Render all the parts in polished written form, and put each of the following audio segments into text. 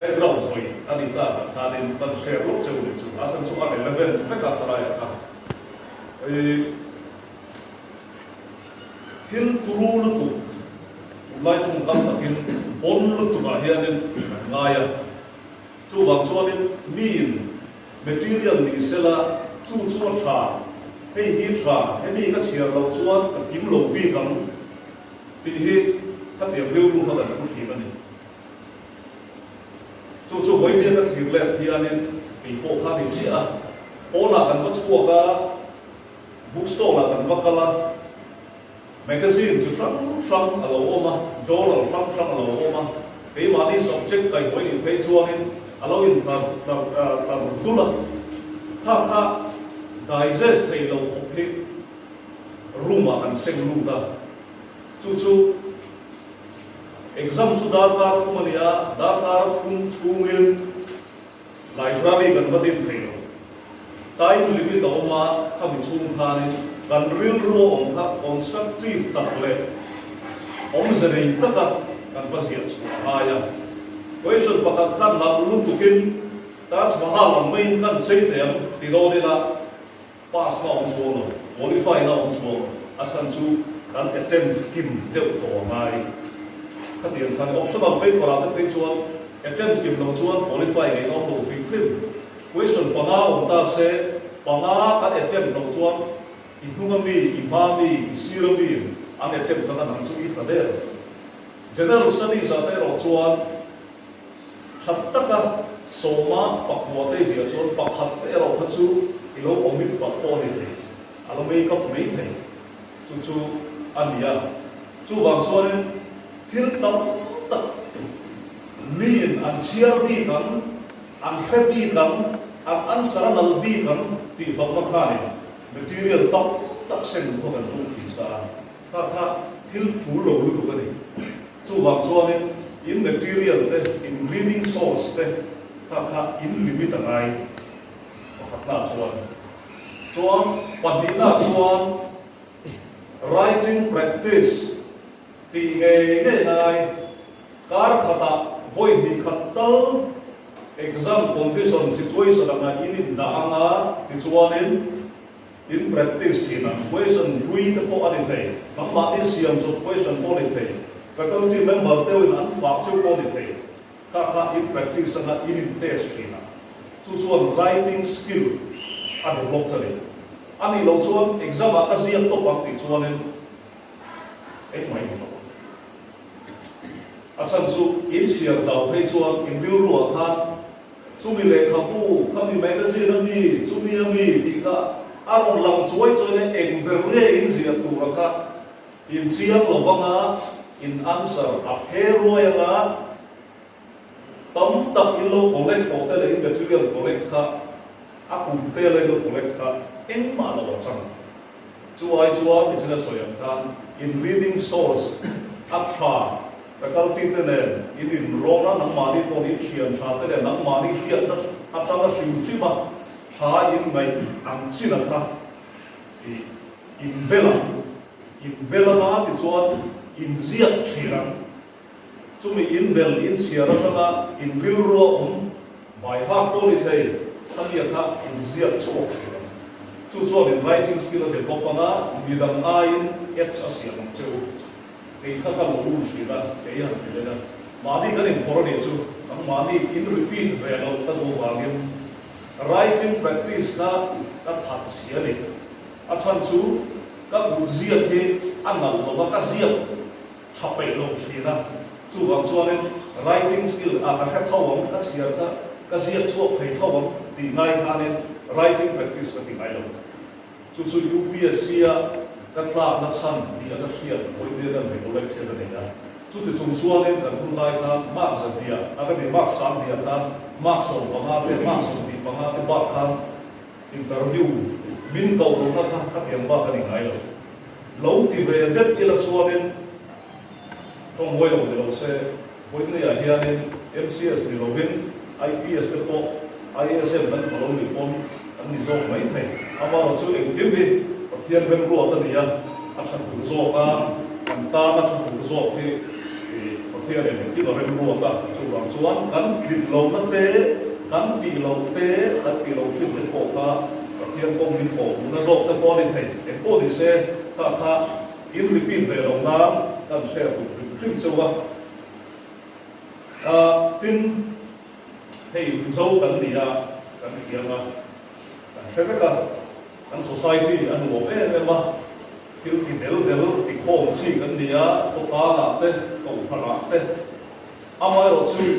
background soi ani ta khanin kan share lo cheu ni chu asan chu an level chu ka thara ya kha hin turul tu lai chung kam takin on lu tu ma hianin ngaya chu wang chuanin min material ni sela chu chu tha hei hi tha he mi ka chiar lo chuan ka kim lo bi kam ti hi ka tiam leu lu ka kan ku thi mani chu hoi dia ka thir le hianin pi po kha ni chi a ona kan ko chua ka bookstore la kan vakala magazine chu from alo oma journal from alo oma pe ma ni subject kai hoi in pe chuanin alo in from dula kha digest thei lo khop hi ruma kan seng lu ta chu exam chu dar kar thumania dar kar thungin library kan vadin thei lo time limit oma kham chung khanin kan ril ro om kha constructive takle om zerei taka kan pasiat chu aya question pakhat kan na lu tukin ta chwa lam main kan chei tem ti do ni la pass na om chu no qualify na om chu asan chu kan attempt kim teu tho mai khatian than optional pay para ta pay chuan attempt kim lo chuan qualify ngai no lo pin klim question panga om ta se panga ka attempt lo chuan ihungami imami isirami an attempt ta nang chu I thader general studies ate ro chuan khattaka soma pakwa te zia chuan pakhat te ro khachu ilo omit pakpo ni the alo makeup mai the chu ania chu bang chuan thil tam tak min an chiar bi kan an happy kan an ansaranal bi kan ti bakma khani material tak sen ko kan tu fi ta kha thil thu lo lu tu ni chu wang chuan in material te in reading source te kha in limit angai pakhat na chuan padina chuan writing practice ti nge nai kar khata voi di khatal exam condition situation anga in da anga ti chuanin in practice thina question lui te po ani thei mangma ni siam chu question po ni thei faculty member te win an fa chu po ni thei kha in practice anga in test thina chu chuan writing skill a develop thari ani lo chuan exam a ka siam to pak ti chuanin ek mai ni asan chu in siam zau phei chuan in bil ruwa kha chumi le khapu khami magazine mi chumi mi ti ka aron lam chuai ne eng verle in zia tu rakha in chiang lo wanga in answer a heroya tam tak in lo collect ko te in material collect kha a kum te le lo collect kha eng ma lo chang chuai ni chila soyam khan in reading source atra faculty te ne in rona nang mani ko ni thian tha te nang mani hiat na atra na hriu ma tha in mai ang china kha in bela na ti chuan in ziak thira chumi in bel in siara thanga in bilro mai ha ko ni thei thania kha in ziak chok thira chu chuan in writing skill de popanga midam ain et asiam chu ei kha ka lo thira ei han thira mani kan in porani chu ang mani in repeat ve lo ta go wangim writing practice ka that siali achan chu ka buzia the anal lo ka zia thapai lo thina chu wang chuan writing skill a ka ha thawang ka chiar ka zia chu phei thawang ti ngai khanin writing practice ka ti ngai lo chu UPSC a ka tla na chan ni a hria hoi de dan me lo lecture da nei chu ti chung chuan kan hun lai kha mark za dia a ka ni mark sam dia khan mark so ba te mark so ti ba te ba khan interview min ko na kha khapiam ba ka ni ngai lo ti ve det ila chuan trong voi lo de lo se voi ne ya hianin MCS ni lovin IPS te to ISM nan ko lo ni pon an ni zo mai thai ama ro chu eng kim bi pathian ben ro ta ni ya a chan ku zo ka an ta na chu ku zo ke ทียนเนี่ยที่เราเรียนรู้กันส่วนส่วนกันกินลงนั่นเต้กันตีลงเต้กันตีลงชุดเป็นโป๊ะเทียนกงมินโป๊ะนั่นโซ่แต่พอได้เห็นเป็นโป๊ะที่เซ่ถ้าอินริปินเตลงน้ำกันเชื่อถูกขึ้นชัวtinให้โซ่กันดีอ่ะกันเทียนมาใช่ไหมกันกัน society อันหัวเอ๊ะเนี่ยมาคือกินเดลติโค้งชี้กันดีอ่ะทุกตาละเต้ตรงพละเต้อามาเราชื่อ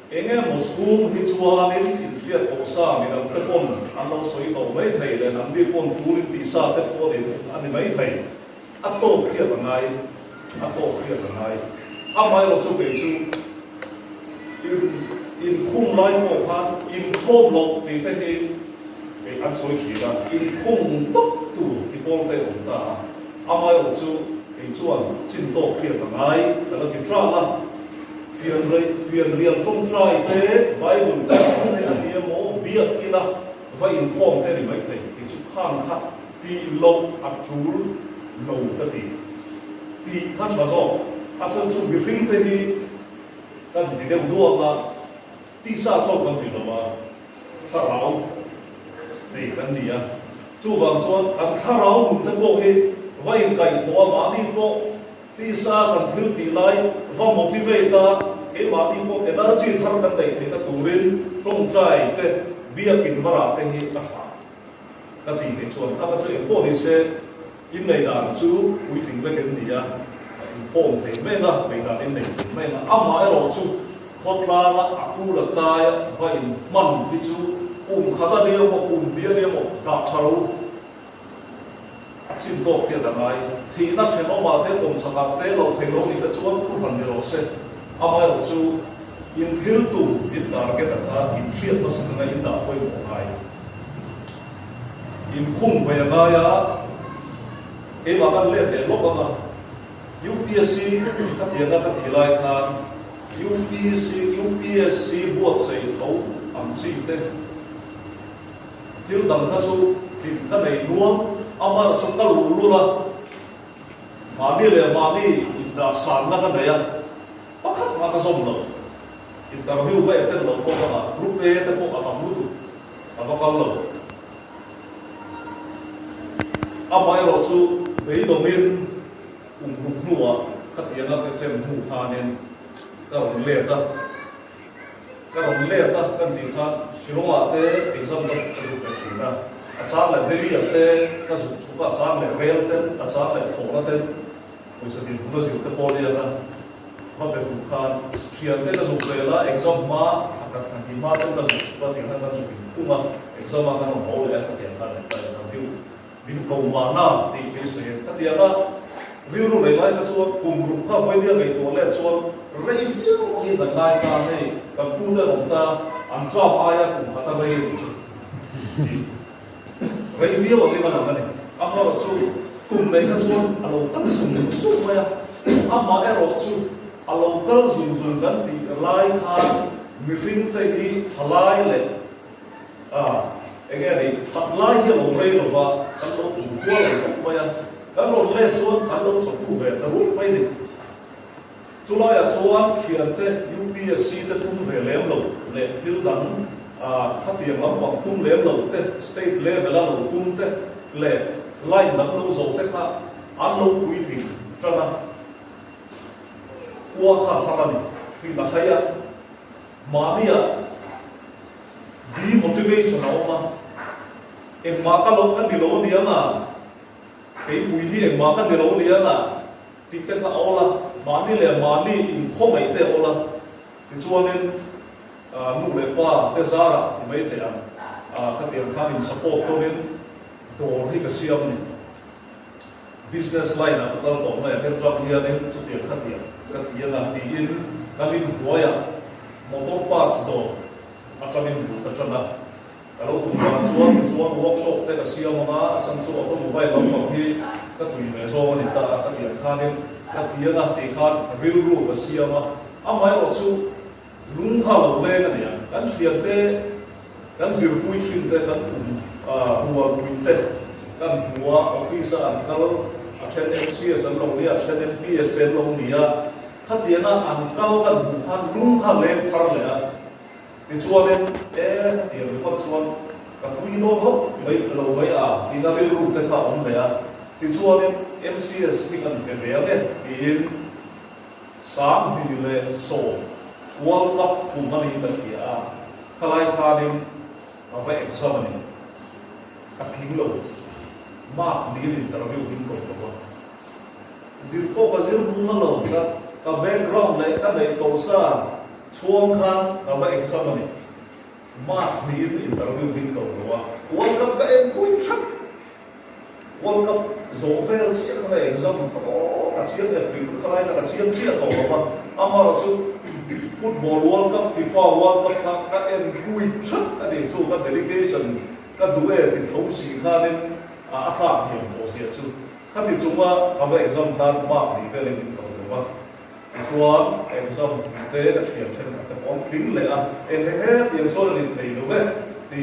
เองเนี่ยหมดคุ้มที่ชัวร์นี่เรียกโอซ่ามีน้ำตะปนอันเราสวยต่อไม่ไทยเลยน้ำดีปนจูริติซาตะปนนี่อันนี้ไม่ไทยอัตโตเครียดยังไงอัตโตเครียดยังไงอามาเราชื่อเป็นชื่ออินคุ้มไล่โมพันอินโคมลงตีเต้ที่เป็นอันสวยขีดอินคุ้มตุ๊กตู่ที่ปนเต้องตาอามาเราชื่อเป็นส่วนจินโตเครียดยังไงแต่เราคิดว่าละเรียนเรียนจงใจเต้ใบบุญใจในอันนี้โมเบียดอีละไว้อินคุ้มเต้ที่ไม่ไทยที่ชุดข้างคัดตีลงอัดจูลลงตะตีท่านมาสอบอาจารย์สุบิริงเต้ที่กันที่เดียวดูว่าที่ซาชอบกันอยู่แล้วว่าถ้าเราดีกันดีอ่ะจู่บางส่วนกันถ้าเราหมุนตะโกให้ไว้ไก่ถั่วมาดีโกที่ซากันถึงตีไล่ว่า motivate เอ็มาดีโกenergy ทำกันได้ที่กระตุ้นจงใจเต้เบียกินวราเต้ที่กระชากกันดีในส่วนถ้าก็จะพวกนี้เสอินในด่านจู่คุยถึงเรื่องนี้อ่ะโฟมเต็มไม่ละไม่ละอินในไม่ละอ้ามาไอ้เราจู่พอตาละพูดตายไว้มันที่จู่ขาตาเดียวกับเดียวเนี่ยมันดับชาลูสิ่งโตเกี่ยวกับอะไรที่นักเชื่อมมาเท่ผมสกัดเท่เราเทโลนี่ก็ชวนทุกคนเดียวเสร็จอามาเราจู่อินทิลตุอินตาร์เก็ตนะครับอินเทียบมาสิ่งนั้นอินดาไปหมดเลยอินคุ้มไปยังไงอะมากันเล่นเดี๋ยวลบกันนะ UPSC ก็เดี๋ยวก็ที่รายการ UPSC บวชใส่เขาอันซีเต้ที่ดังท่าสู้ที่ท่านในนัวอามาสุดก็รู้ละมานี่เลยมานี่อินดาสันนั่นกันเลยอ่ะปักขัดมากระสมเลยอินดาวิวไปเต้นหลงพวกกันละรูปเอเต้นพวกอาตมุตุอาตกันเลยอามาเราสู้ไปตรงนี้หัวขัดยังก็เจ็บหูพาเนี่ยก็เลี้ยดกันตีข้าชิลงอาเต้ตีซ้ำก็สุดเป็นสิ่งนั้นอาจารย์เลยเดียเต้ก็สุดอาจารย์เลยเรียนเต้อาจารย์เลยโถนั่นเต้วิสัยที่ผมรู้สึกเต้พอดีนะมันเป็นหูพาเขียนเต้ก็สุดเลยละเอ็กซ์มาขัดที่มาเต้ก็สุดว่าที่ท่านก็สุดคู่มาเอ็กซ์มากันของเขาเลยขัดที่ท่านเลยไปทำดิวบินกงมาหน้าตีฟิสิกส์ขัดที่ก็วิวรู้เลยว่าก็ส่วนกลุ่มกลุ่มข้าวไฟเดียวในตัวเล็กส่วนรีวิวนี่ต่างกันกันให้กับผู้เดินของตาอันชอบอายกลุ่มขัดอะไรอยู่รีวิวนี่มันอะไรเนี่ยอามาเราสู้กลุ่มในก็ส่วนอารมณ์ตั้งสุ่มสู้ไหมอ่ะอามาเราสู้อารมณ์ก็สุ่มกันที่ไล่ขาดมีฟิ้งที่ทลายเลยเองนี่ทลายที่เราเรียกว่าอารมณ์หัวเลยไหมอ่ะkalau lihat soal kalau cukup terus baik. Cuma ya soal kiante UPSC itu pun belum loh. Lihat itu dan tapi yang lama pun belum loh. State level lah pun lihat lain dan lo so tak anu kuiting. Jangan kuah hal ni. Kita kaya mania di motivation awak. Maka lo kan di lo dia mah. Cái bùi hi mà cái điều đó liền là thì cái thằng ông là mani là mani không mấy thế ông là thì cho nên nụ lệ qua thế ra thì mấy thế cái tiền khá mình support cho nên đồ thì cái siêu này business line là tao tổng này cái job here nên cho tiền cái tiền là tiền cái mình mua ya motor parts đồ cho mình đủ cái chân là kalau tujuan workshop kita kasih orang macam so atau mobile lama ni kita tujuan besok ni kita akan diangkatin kita nak tekan real rule kasih orang amai waktu lungkau leh kan ya kan siapa kan sirpui cinta kan huwa cinta kan huwa officer kalau akan MCS kalau dia akan MPS kalau dia khát tiền là ăn cao gần bù khan lung khan lên thar lệ à thì chuan lên tiền có chuan cả tui nó hốc mấy lâu mấy à thì nó bị rụng tới thảo ông lệ à thì chuan lên MCS thì cần cái bé đấy thì sáng thì lên sổ World Cup cùng anh đi tới à khai lại khai đi về exam này các thính lộ mark đi interview thính cổ đó zir ko ka zir bung na lo ka background le ka le to sa chuang khan ka ba exam ni mark ni interview thính cổ đó World Cup ka em vui chắc World Cup zo ver chi ka exam ko ka chi le pi ka lai ka chi chi to ba ama su football World Cup FIFA World Cup ka em vui chắc ka de chu ka delegation ka duwe ti thau si kha nên athak hiểm có sẽ chứ khác biệt chúng ta về exam ta ba thì về lên cầu đúng không? Chuan exam tế đã chuyển trên các món kính lệ à, hết tiền cho nên thầy đúng đấy, thì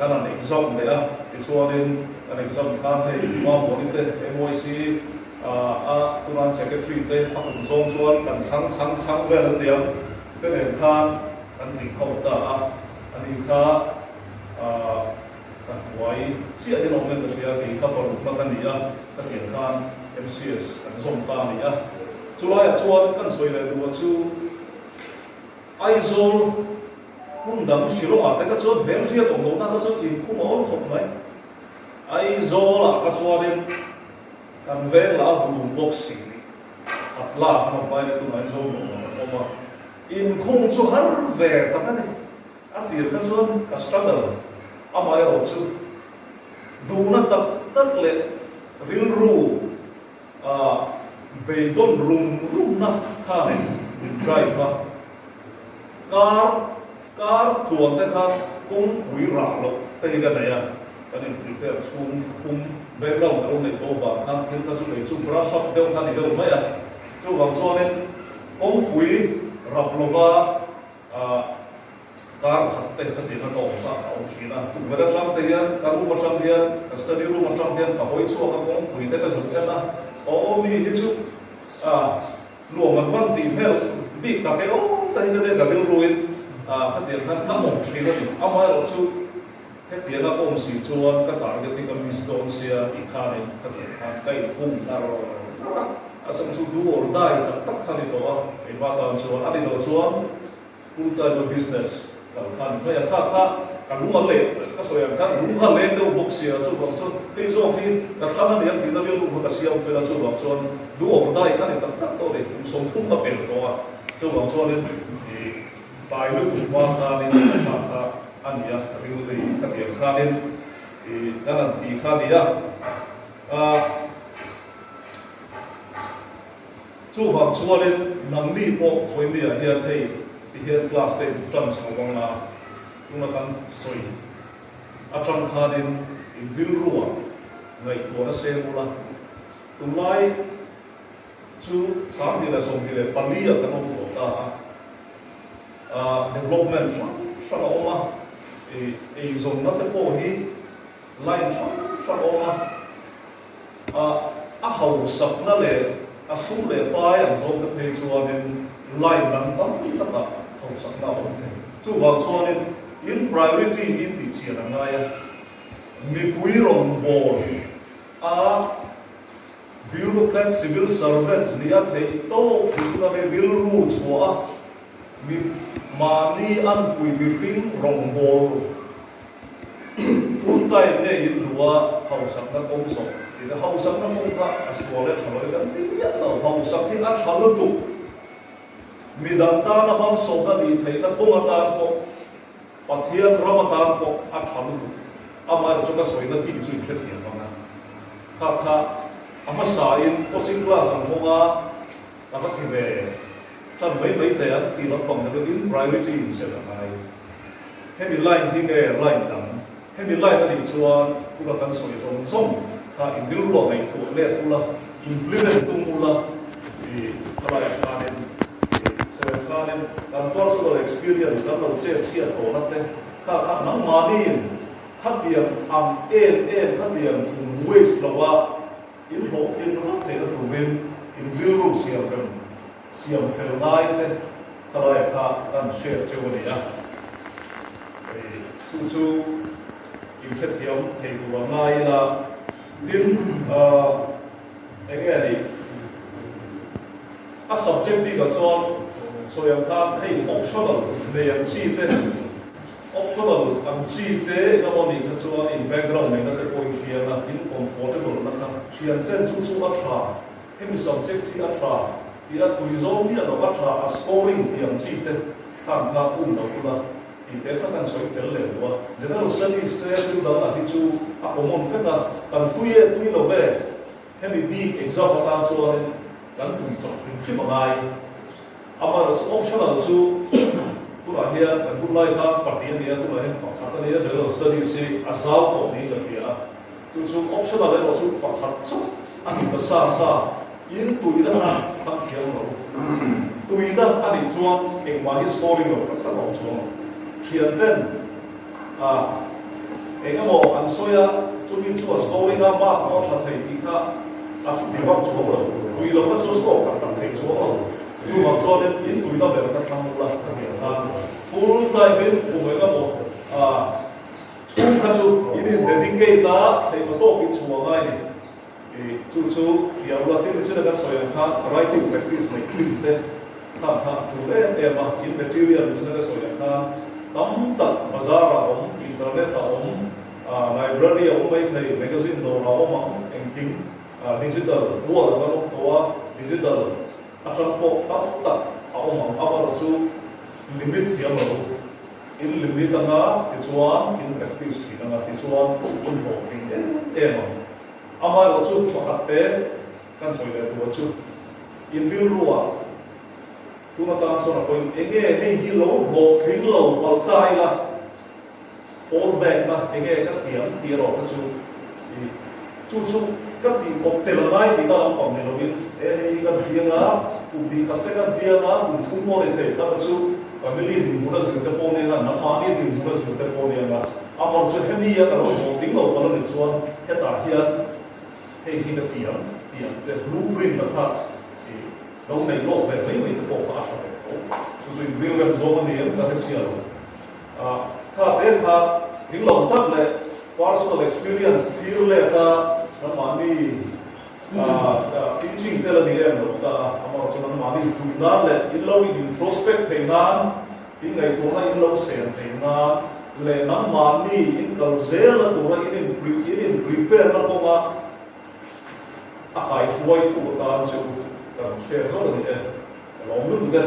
cái là exam lệ à, thì cho nên cái exam khám thầy mà muốn đi MOC công an secretary tế hoặc là chuan cần sáng về lên điểm, cái này than cần chỉnh hậu ta, anh đi khá why chia thì nó nên là cái khắp vào lúc mà cái này các hiện khan MCS cái zone ta này chú lại chuan cái soi này đua chú Aizol cũng đâm xíu à cái chuan bên phía tổng thống nó rất im cũng ổn không mấy Aizol là cái chuan nên cái về là hùng boxing thật là nó phải là tụi Aizol mà im không cho hắn về tất cả này anh biết cái chuan cái struggle amai ở chỗ đủ na tất lệ ril ru bê đôn rum na khá này drive car tuan thế khá cũng quý rạ lộ thế cái này cái này cái chung khung background cái này to vào khá cái chỗ này chung brush up đâu khá này đâu mấy chỗ vào cho nên cũng quý rạp lộ va car khát tê khát tiền nó to sa ông chỉ na tụ về trong tê hiền cả room ở trong hiền cả study room ở trong hiền cả hội chùa cả cũng quý tê cái dụng thế na ô mi hết chút luồng mặt văn tìm theo bị cả cái tê cái cả cái ruin khát tiền khát cả một chỉ na ông hay ở chút hết tiền là ông chỉ chuan các bạn cái cái wisdom xia bị khai này khát tiền khát cái khung là rồi trong chút đủ ổn đại tất khát đi đó cái ba tuần chuan anh đi đó chuan full time business kalau kan kaya kan rumah le kasoyan kan rumah le do boxia chu bang chon pe zo khi ka khana ne ti na le lu ka siam fe la chu bang chon du om dai kan ta ta to le som thum ka pe to a chu bang chon le tai lu ma kha ni ma kha ania ka ri le ka ti kha ne kana ti kha dia chu bang chon le nang ni po poi ni a hian thei hiện class này trong sáng quang là chúng ta cần soi trong khá đến view ruộng ngày của nó xem là tụi lai chú sáng thì là sống thì là bản lý ở cái nông thôn ta development phát ổn mà dùng nó tới bộ hi line phát ổn mà hậu sập nó lệ sung lệ bay anh dùng cái page cho nên line đằng tấm tất cả không sẵn nào ổn thế chú vào cho nên in priority in thì chỉ là ngay mi quý rồng bò bureaucrat civil servant ni a thấy to thì chúng ta phải bill ru chúa mi mà ni ăn quý mi phim rồng bò full time này in lúa hậu sẵn nó công sổ thì nó hậu sẵn nó công ta school để trả lời cái gì vậy nào hậu sẵn thì ăn trả lời tục midang ta na bang so na di thei na kung atan ko pathian ramatan ko at tham tu ama chu ka soi na ki chu khet hian na kha ama sa in coaching class ang honga ta ka thi ve chan mấy te an ti na pang na in priority se la nai hemi line thi nge line tam hemi line na di chuan ku la kan soi som tha in bil lo mai tu le tu la implement tu mu la kala ya ka nên làm personal experience làm đầu tiên chia tổ nát đấy, khác nắng mani khác điểm em khác điểm waste là wa in lộ thiên nó thể là thủ bên in real siêu gần siam fel ngai te khalai kha kan share chu ni a chu in khet hiam thei tu ngai la din engani a subject ni ka chuan so yang kha hei optional ne yang chi te optional ang chi te na mo ni ka chuan in background ne na te point fear na in comfortable na kha thian ten chu a tha hemi subject thi a tha ti a tuizom ni a a tha a scoring ti ang chi te kham kha no la in te kha kan soi tel le wa general studies te tu da na ti chu a common fe na kan tui lo ve hemi big exam ta chuan kan tu chok thi ma ngai ama optional chu tu la hian kan tu lai kha party ni tu la hian pakhat ni general studies se azau ko ni la fia chu optional le chu pakhat chu ani ka sa in tui da na kan khiam lo tui da ani chuan eng ma hi scoring lo ta lo chuan thian ten eng amo an soya chu min chu scoring a ma ko tha thei ti kha a chu ti wang chu lo tui lo ka chu score ka ta thei chu lo chu ma chuan in tui da be ka thang la ka hi ta full time in u me ka mo chung ka chu in dedicate ta thei ma to ki chu ngai ni chu hiam la tin chu da soya kha writing practice like clean te tha chu le ma in material chu da soya kha tam tak bazar a internet a library a mai thei magazine do ra ma engking digital world ba no to digital a chang po tam tak a chu limit hiam lo in limit anga ti chuan in practice thi anga ti chuan in ho thing ma ama lo chu pakhat te kan soi le tu chu in bil ruwa tu na ta so na ko enge hei hi lo ho thing lo pal tai la all back na enge ka tiam ti ro ka chu ka ti ko te la nai ti ka am pam ne lo bin hei ka bianga u bi ka te ka bianga u fu mo le te ka chu family din mura se te po ne na ma ni din mura se te po ne na ama chu hemi ya ka lo ho thing lo pal ne chuan he ta hian hei hi ka tiam te blueprint ta tha đâu này lộ về mấy mấy cái bộ phá cho cái rồi riêng làm số này em ta thấy chưa thà thế thà tiếng lòng tắt lại personal experience feel lại ta nó mà đi teaching thế là đi em rồi ta ama cho nó mà đi phụ nam lại in lâu introspect thế nan in ngày tuổi này in lâu xem thế nan lại nó mà đi in cầu dễ là tuổi này in prepare nó không à cái quay của ta chứ share số này lòng lúc này